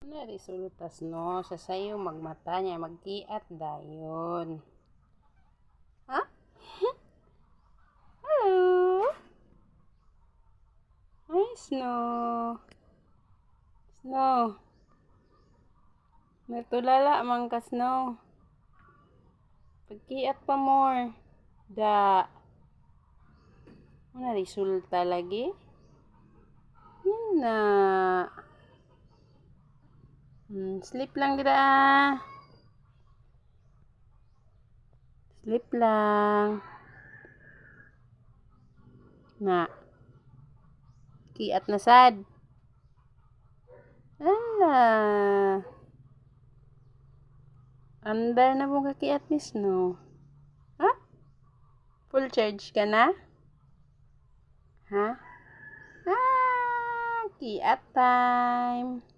Na resultas no sa sayo magmata niya magkiat dayon. Ha? Hello? Hi, Snow. Snow. Natulala man ka, Snow. Pagkiat pa more. Da. Na resulta lagi? Yan na. Sleep lang dira. Sleep lang. Na. Kiat na sad. Ah. Andar na mo kakiat ni Snow. Ha? Full charge ka na? Ha? Ah, kiat time.